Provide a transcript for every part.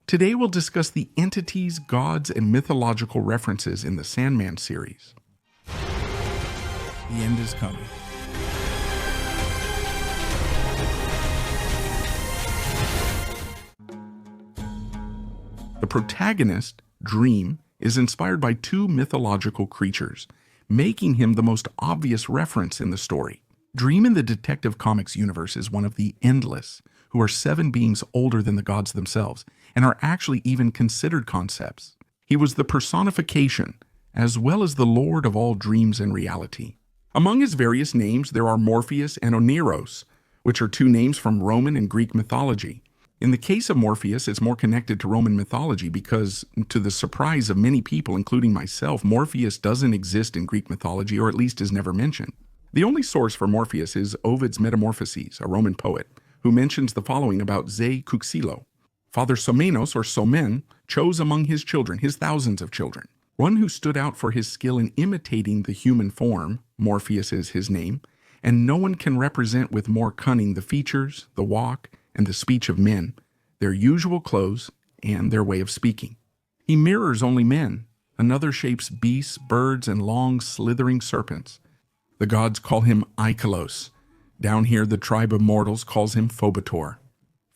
Today we'll discuss the entities, gods, and mythological references in the Sandman series. The end is coming. The protagonist, Dream, is inspired by two mythological creatures, making him the most obvious reference in the story. Dream in the Detective Comics universe is one of the Endless, who are 7 beings older than the gods themselves, and are actually even considered concepts. He was the personification, as well as the lord of all dreams and reality. Among his various names, there are Morpheus and Oneros, which are 2 names from Roman and Greek mythology. In the case of Morpheus, it's more connected to Roman mythology because, to the surprise of many people, including myself, Morpheus doesn't exist in Greek mythology, or at least is never mentioned. The only source for Morpheus is Ovid's Metamorphoses, a Roman poet, who mentions the following about Ze Kuxilo. Father Somenos, or Somen, chose among his children, his thousands of children, one who stood out for his skill in imitating the human form, Morpheus is his name, and no one can represent with more cunning the features, the walk, and the speech of men, their usual clothes, and their way of speaking. He mirrors only men. Another shapes beasts, birds, and long, slithering serpents. The gods call him Ikelos. Down here, the tribe of mortals calls him Phobator.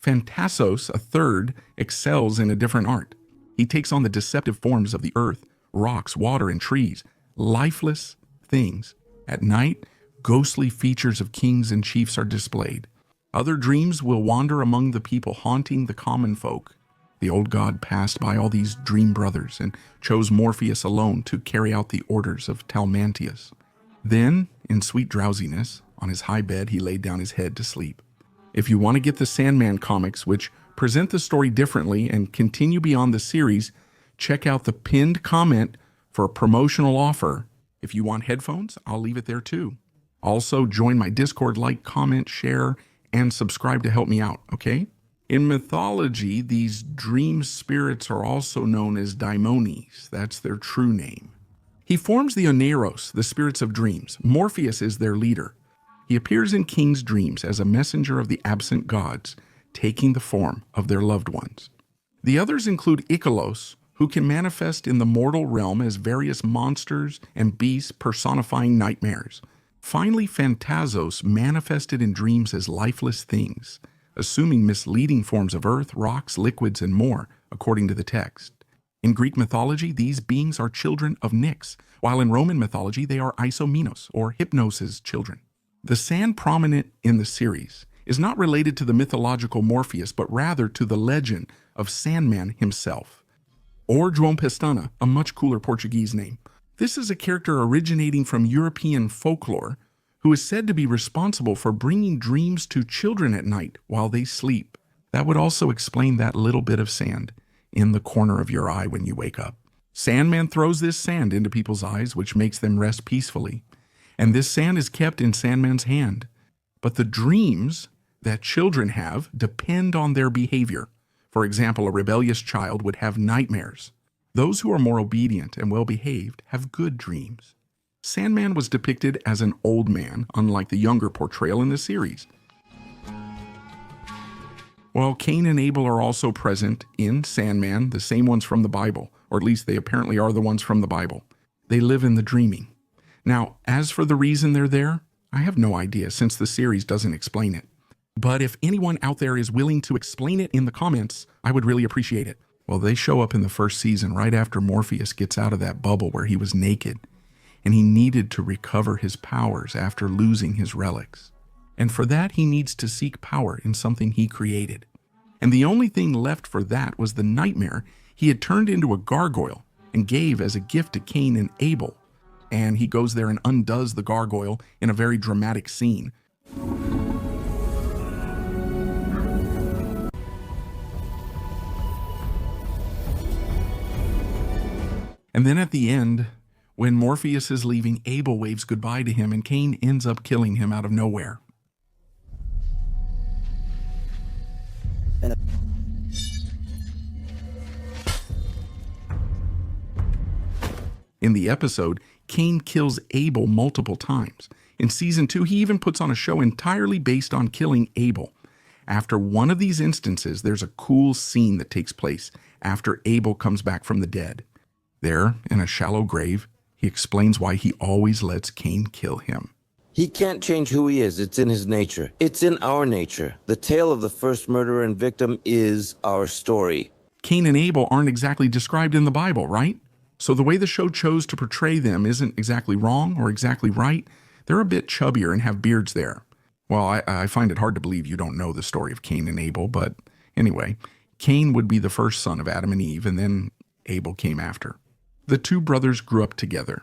Phantassos, a third, excels in a different art. He takes on the deceptive forms of the earth, rocks, water, and trees, lifeless things. At night, ghostly features of kings and chiefs are displayed. Other dreams will wander among the people, haunting the common folk. The old god passed by all these dream brothers and chose Morpheus alone to carry out the orders of Talmantius. Then, in sweet drowsiness, on his high bed he laid down his head to sleep. If you want to get the Sandman comics, which present the story differently and continue beyond the series, check out the pinned comment for a promotional offer. If you want headphones, I'll leave it there too. Also, join my Discord, like, comment, share, and subscribe to help me out, okay? In mythology, these dream spirits are also known as daimones. That's their true name. He forms the Oneros, the spirits of dreams. Morpheus is their leader. He appears in kings' dreams as a messenger of the absent gods, taking the form of their loved ones. The others include Ikelos, who can manifest in the mortal realm as various monsters and beasts personifying nightmares. Finally, Phantassos manifested in dreams as lifeless things, assuming misleading forms of earth, rocks, liquids, and more, according to the text. In Greek mythology, these beings are children of Nyx, while in Roman mythology they are Isomenos, or Hypnos' children. The sand prominent in the series is not related to the mythological Morpheus, but rather to the legend of Sandman himself. Or João Pestana, a much cooler Portuguese name. This is a character originating from European folklore who is said to be responsible for bringing dreams to children at night while they sleep. That would also explain that little bit of sand in the corner of your eye when you wake up. Sandman throws this sand into people's eyes, which makes them rest peacefully. And this sand is kept in Sandman's hand. But the dreams that children have depend on their behavior. For example, a rebellious child would have nightmares. Those who are more obedient and well-behaved have good dreams. Sandman was depicted as an old man, unlike the younger portrayal in the series. While Cain and Abel are also present in Sandman, the same ones from the Bible, or at least they apparently are the ones from the Bible. They live in the dreaming. Now, as for the reason they're there, I have no idea since the series doesn't explain it. But if anyone out there is willing to explain it in the comments, I would really appreciate it. Well, they show up in the first season right after Morpheus gets out of that bubble where he was naked, and he needed to recover his powers after losing his relics. And for that, he needs to seek power in something he created. And the only thing left for that was the nightmare he had turned into a gargoyle and gave as a gift to Cain and Abel. And he goes there and undoes the gargoyle in a very dramatic scene. And then at the end, when Morpheus is leaving, Abel waves goodbye to him and Cain ends up killing him out of nowhere. In the episode, Cain kills Abel multiple times. In season 2, he even puts on a show entirely based on killing Abel. After one of these instances, there's a cool scene that takes place after Abel comes back from the dead. There, in a shallow grave, he explains why he always lets Cain kill him. He can't change who he is. It's in his nature. It's in our nature. The tale of the first murderer and victim is our story. Cain and Abel aren't exactly described in the Bible, right? So the way the show chose to portray them isn't exactly wrong or exactly right. They're a bit chubbier and have beards there. Well, I find it hard to believe you don't know the story of Cain and Abel, but anyway, Cain would be the first son of Adam and Eve, and then Abel came after. The two brothers grew up together.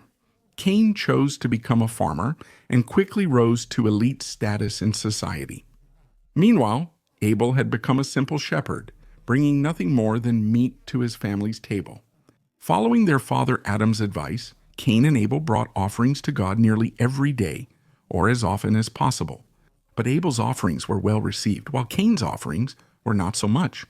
Cain chose to become a farmer and quickly rose to elite status in society. Meanwhile, Abel had become a simple shepherd, bringing nothing more than meat to his family's table. Following their father Adam's advice, Cain and Abel brought offerings to God nearly every day, or as often as possible. But Abel's offerings were well received, while Cain's offerings were not so much.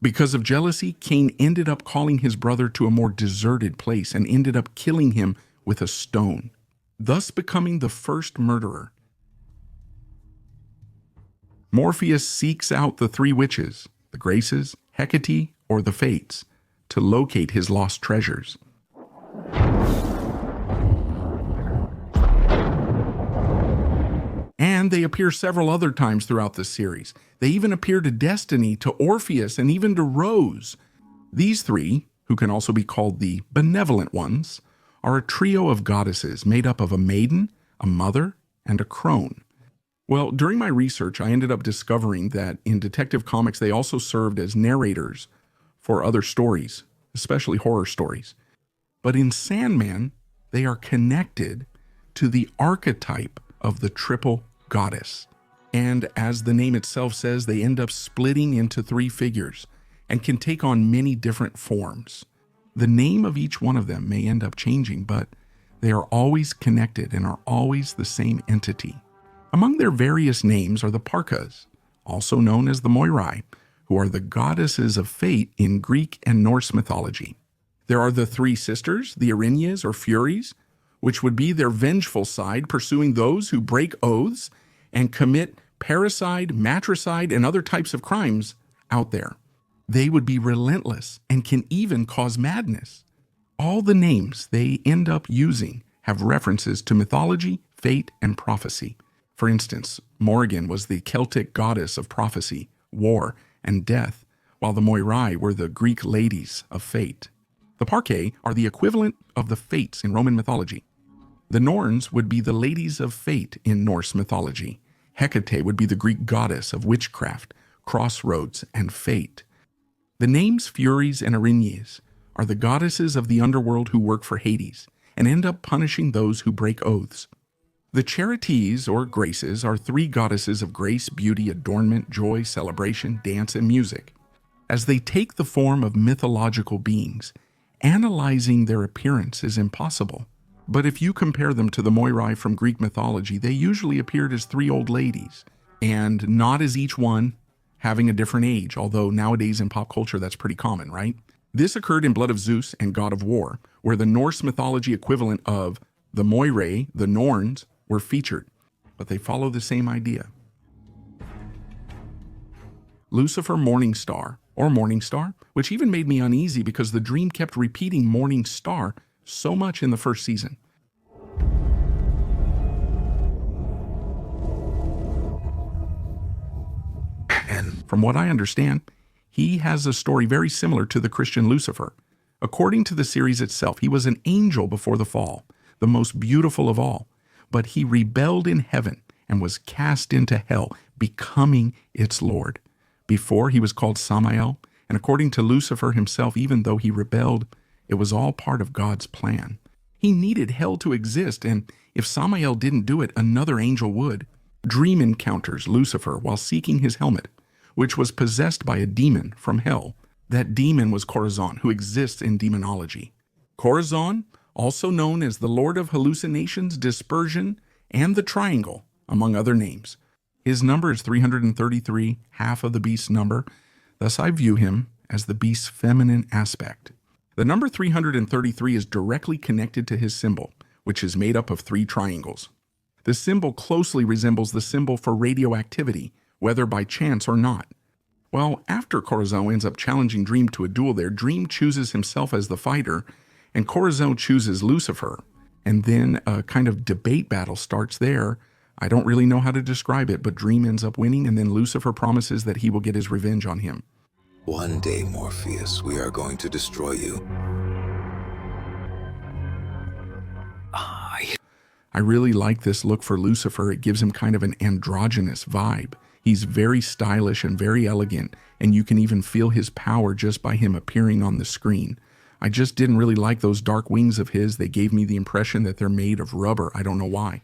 Because of jealousy, Cain ended up calling his brother to a more deserted place and ended up killing him with a stone, thus becoming the first murderer. Morpheus seeks out the three witches, the Graces, Hecate, or the Fates, to locate his lost treasures. And they appear several other times throughout the series. They even appear to Destiny, to Orpheus, and even to Rose. These three, who can also be called the benevolent ones, are a trio of goddesses made up of a maiden, a mother, and a crone. Well, during my research, I ended up discovering that in Detective Comics, they also served as narrators for other stories, especially horror stories. But in Sandman, they are connected to the archetype of the triple goddess. And as the name itself says, they end up splitting into three figures and can take on many different forms. The name of each one of them may end up changing, but they are always connected and are always the same entity. Among their various names are the Parkas, also known as the Moirai, who are the goddesses of fate in Greek and Norse mythology. There are the three sisters, the Erinyes or Furies, which would be their vengeful side, pursuing those who break oaths and commit parricide, matricide, and other types of crimes out there. They would be relentless and can even cause madness. All the names they end up using have references to mythology, fate, and prophecy. For instance, Morrigan was the Celtic goddess of prophecy, war, and death, while the Moirai were the Greek ladies of fate. The Parcae are the equivalent of the Fates in Roman mythology. The Norns would be the ladies of fate in Norse mythology. Hecate would be the Greek goddess of witchcraft, crossroads, and fate. The names Furies and Erinyes are the goddesses of the underworld who work for Hades and end up punishing those who break oaths. The Charities, or Graces, are three goddesses of grace, beauty, adornment, joy, celebration, dance, and music. As they take the form of mythological beings, analyzing their appearance is impossible. But if you compare them to the Moirai from Greek mythology, they usually appeared as three old ladies, and not as each one having a different age, although nowadays in pop culture that's pretty common, right? This occurred in Blood of Zeus and God of War, where the Norse mythology equivalent of the Moirai, the Norns, were featured, but they follow the same idea. Lucifer Morning Star, or Morning Star, which even made me uneasy because the dream kept repeating Morning Star so much in the first season. And from what I understand, he has a story very similar to the Christian Lucifer. According to the series itself, he was an angel before the fall, the most beautiful of all. But he rebelled in heaven and was cast into hell, becoming its lord. Before, he was called Samael, and according to Lucifer himself, even though he rebelled, it was all part of God's plan. He needed hell to exist, and if Samael didn't do it, another angel would. Dream encounters Lucifer while seeking his helmet, which was possessed by a demon from hell. That demon was Corozón, who exists in demonology. Corozón, also known as the Lord of Hallucinations, Dispersion, and the Triangle, among other names. His number is 333, half of the beast's number, thus I view him as the beast's feminine aspect. The number 333 is directly connected to his symbol, which is made up of three triangles. The symbol closely resembles the symbol for radioactivity, whether by chance or not. Well, after Corozón ends up challenging Dream to a duel there, Dream chooses himself as the fighter, and Corozón chooses Lucifer. And then a kind of debate battle starts there. I don't really know how to describe it, but Dream ends up winning, and then Lucifer promises that he will get his revenge on him. One day, Morpheus, we are going to destroy you. I really like this look for Lucifer. It gives him kind of an androgynous vibe. He's very stylish and very elegant, and you can even feel his power just by him appearing on the screen. I just didn't really like those dark wings of his. They gave me the impression that they're made of rubber. I don't know why.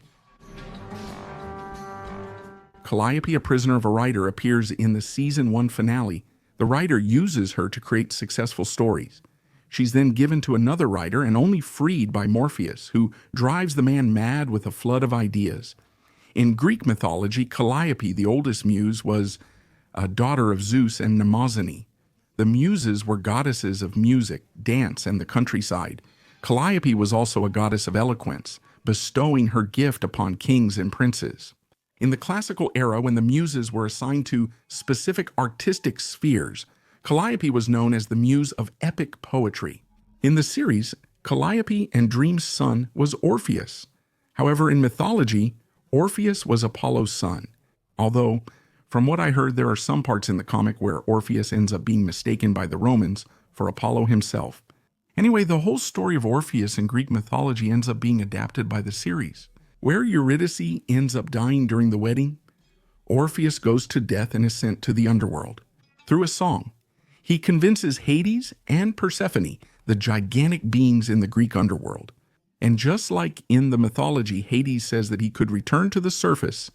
Calliope, a prisoner of a writer, appears in the Season 1 finale. The writer uses her to create successful stories. She's then given to another writer and only freed by Morpheus, who drives the man mad with a flood of ideas. In Greek mythology, Calliope, the oldest muse, was a daughter of Zeus and Mnemosyne. The muses were goddesses of music, dance, and the countryside. Calliope was also a goddess of eloquence, bestowing her gift upon kings and princes. In the classical era, when the muses were assigned to specific artistic spheres, Calliope was known as the muse of epic poetry. In the series, Calliope and Dream's son was Orpheus. However, in mythology, Orpheus was Apollo's son. Although, from what I heard, there are some parts in the comic where Orpheus ends up being mistaken by the Romans for Apollo himself. Anyway, the whole story of Orpheus in Greek mythology ends up being adapted by the series. Where Eurydice ends up dying during the wedding, Orpheus goes to death and is sent to the underworld. Through a song, he convinces Hades and Persephone, the gigantic beings in the Greek underworld. And just like in the mythology, Hades says that he could return to the surface,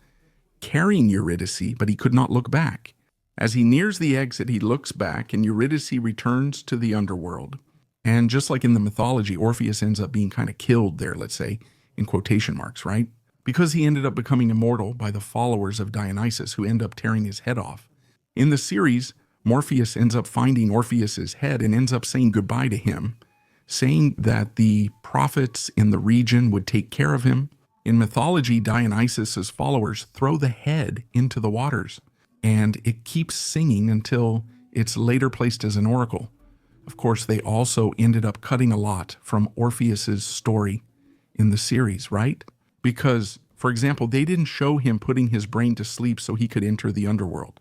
carrying Eurydice, but he could not look back. As he nears the exit, he looks back, and Eurydice returns to the underworld. And just like in the mythology, Orpheus ends up being kind of killed there, let's say, in quotation marks, right? Because he ended up becoming immortal by the followers of Dionysus, who end up tearing his head off. In the series, Morpheus ends up finding Orpheus's head and ends up saying goodbye to him, saying that the prophets in the region would take care of him. In mythology, Dionysus's followers throw the head into the waters, and it keeps singing until it's later placed as an oracle. Of course, they also ended up cutting a lot from Orpheus's story in the series, right? Because, for example, they didn't show him putting his brain to sleep so he could enter the underworld.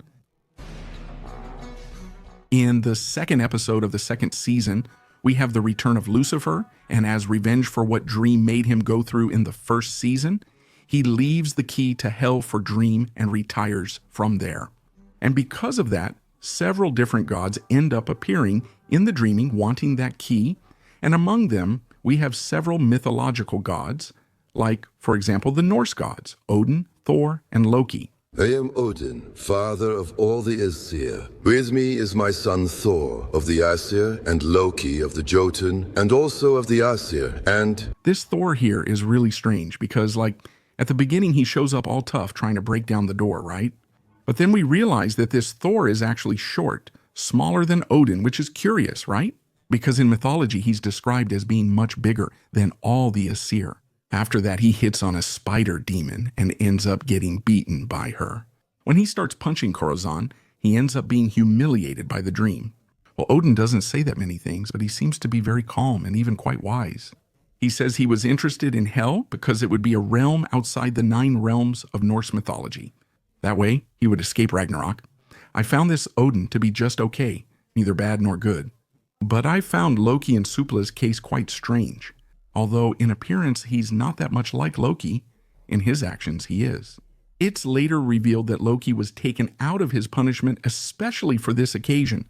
In the second episode of the second season, we have the return of Lucifer, and as revenge for what Dream made him go through in the first season, he leaves the key to hell for Dream and retires from there. And because of that, several different gods end up appearing in the dreaming, wanting that key, and among them, we have several mythological gods, like, for example, the Norse gods, Odin, Thor, and Loki. I am Odin, father of all the Aesir. With me is my son Thor of the Aesir, and Loki of the Jotun, and also of the Aesir, and... This Thor here is really strange because, like, at the beginning he shows up all tough trying to break down the door, right? But then we realize that this Thor is actually short, smaller than Odin, which is curious, right? Because in mythology he's described as being much bigger than all the Aesir. After that, he hits on a spider demon and ends up getting beaten by her. When he starts punching Corozón, he ends up being humiliated by the dream. Well, Odin doesn't say that many things, but he seems to be very calm and even quite wise. He says he was interested in hell because it would be a realm outside the 9 realms of Norse mythology. That way, he would escape Ragnarok. I found this Odin to be just okay, neither bad nor good. But I found Loki and Supla's case quite strange. Although in appearance he's not that much like Loki, in his actions he is. It's later revealed that Loki was taken out of his punishment especially for this occasion,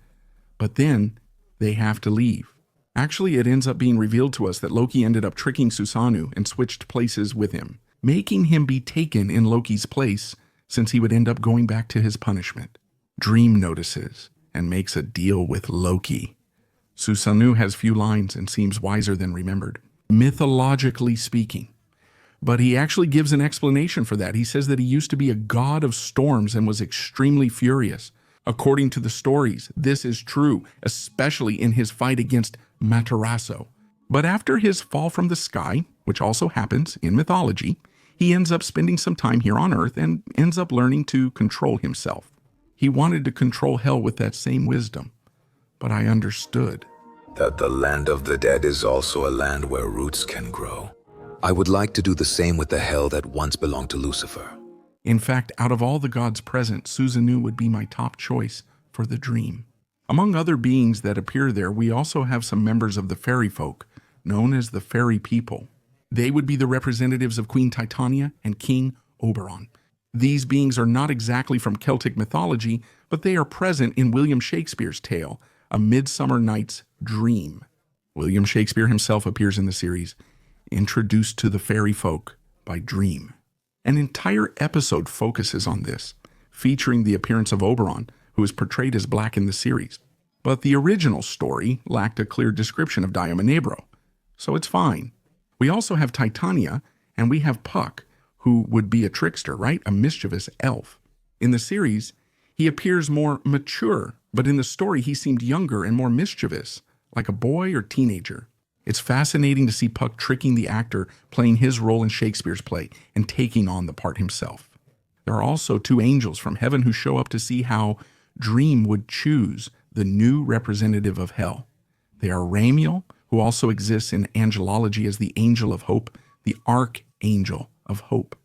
but then they have to leave. Actually, it ends up being revealed to us that Loki ended up tricking Susanoo and switched places with him, making him be taken in Loki's place since he would end up going back to his punishment. Dream notices and makes a deal with Loki. Susanoo has few lines and seems wiser than remembered, mythologically speaking. But he actually gives an explanation for that. He says that he used to be a god of storms and was extremely furious. According to the stories, this is true, especially in his fight against Matarasso. But after his fall from the sky, which also happens in mythology, He ends up spending some time here on Earth and ends up learning to control himself. He wanted to control hell with that same wisdom, but I understood. That the land of the dead is also a land where roots can grow. I would like to do the same with the hell that once belonged to Lucifer. In fact, out of all the gods present, Susanoo would be my top choice for the dream. Among other beings that appear there, we also have some members of the fairy folk, known as the fairy people. They would be the representatives of Queen Titania and King Oberon. These beings are not exactly from Celtic mythology, but they are present in William Shakespeare's tale, A Midsummer Night's Dream. William Shakespeare himself appears in the series, introduced to the fairy folk by Dream. An entire episode focuses on this, featuring the appearance of Oberon, who is portrayed as black in the series. But the original story lacked a clear description of Diomenebro, so it's fine. We also have Titania, and we have Puck, who would be a trickster, right? A mischievous elf. In the series, he appears more mature, but in the story he seemed younger and more mischievous, like a boy or teenager. It's fascinating to see Puck tricking the actor playing his role in Shakespeare's play and taking on the part himself. There are also two angels from heaven who show up to see how Dream would choose the new representative of hell. They are Ramiel, who also exists in angelology as the angel of hope, the archangel of hope,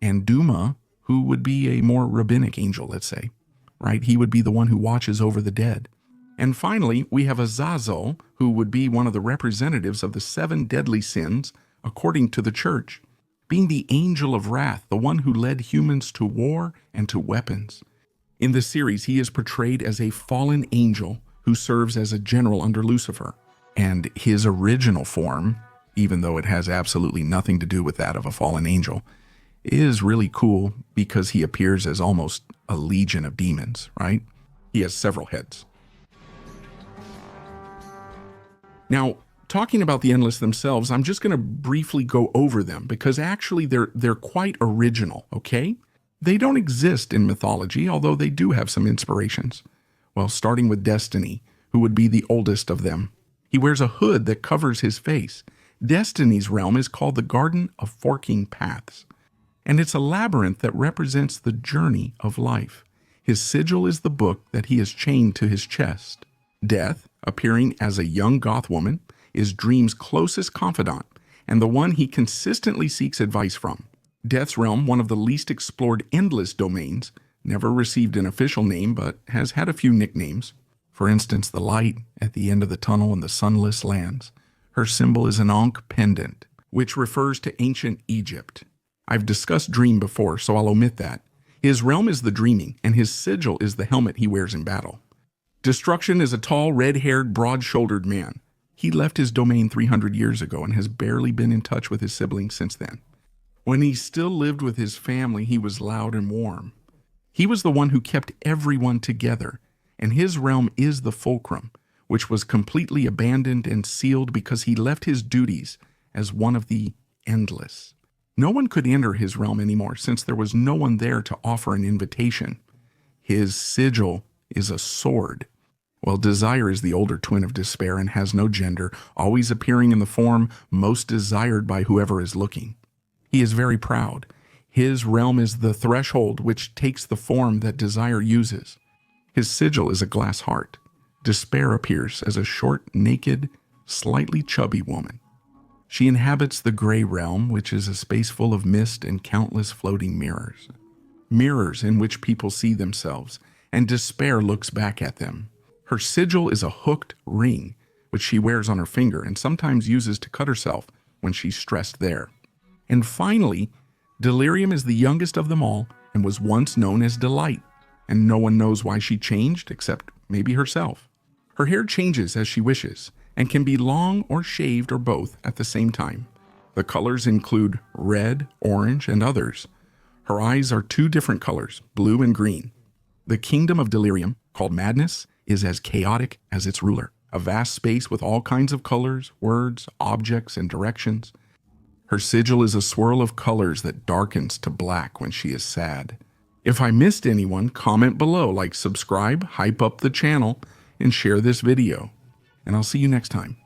and Duma, who would be a more rabbinic angel, let's say, right? He would be the one who watches over the dead. And finally, we have Azazel, who would be one of the representatives of the 7 deadly sins, according to the church, being the angel of wrath, the one who led humans to war and to weapons. In the series, he is portrayed as a fallen angel who serves as a general under Lucifer. And his original form, even though it has absolutely nothing to do with that of a fallen angel, is really cool because he appears as almost a legion of demons, right? He has several heads. Now, talking about the Endless themselves, I'm just going to briefly go over them because actually they're quite original, okay? They don't exist in mythology, although they do have some inspirations. Well, starting with Destiny, who would be the oldest of them. He wears a hood that covers his face. Destiny's realm is called the Garden of Forking Paths, and it's a labyrinth that represents the journey of life. His sigil is the book that he has chained to his chest. Death, appearing as a young goth woman, is Dream's closest confidant and the one he consistently seeks advice from. Death's realm, one of the least explored Endless domains, never received an official name but has had a few nicknames. For instance, the light at the end of the tunnel in the sunless lands. Her symbol is an Ankh pendant, which refers to ancient Egypt. I've discussed Dream before, so I'll omit that. His realm is the dreaming, and his sigil is the helmet he wears in battle. Destruction is a tall, red-haired, broad-shouldered man. He left his domain 300 years ago and has barely been in touch with his siblings since then. When he still lived with his family, he was loud and warm. He was the one who kept everyone together, and his realm is the Fulcrum, which was completely abandoned and sealed because he left his duties as one of the Endless. No one could enter his realm anymore since there was no one there to offer an invitation. His sigil is a sword. Well, Desire is the older twin of Despair and has no gender, always appearing in the form most desired by whoever is looking. He is very proud. His realm is the Threshold, which takes the form that Desire uses. His sigil is a glass heart. Despair appears as a short, naked, slightly chubby woman. She inhabits the Gray Realm, which is a space full of mist and countless floating mirrors. Mirrors in which people see themselves, and Despair looks back at them. Her sigil is a hooked ring, which she wears on her finger and sometimes uses to cut herself when she's stressed there. And finally, Delirium is the youngest of them all and was once known as Delight, and no one knows why she changed except maybe herself. Her hair changes as she wishes and can be long or shaved or both at the same time. The colors include red, orange, and others. Her eyes are 2 different colors, blue and green. The kingdom of Delirium, called Madness, is as chaotic as its ruler, a vast space with all kinds of colors, words, objects, and directions. Her sigil is a swirl of colors that darkens to black when she is sad. If I missed anyone, comment below, like, subscribe, hype up the channel, and share this video. And I'll see you next time.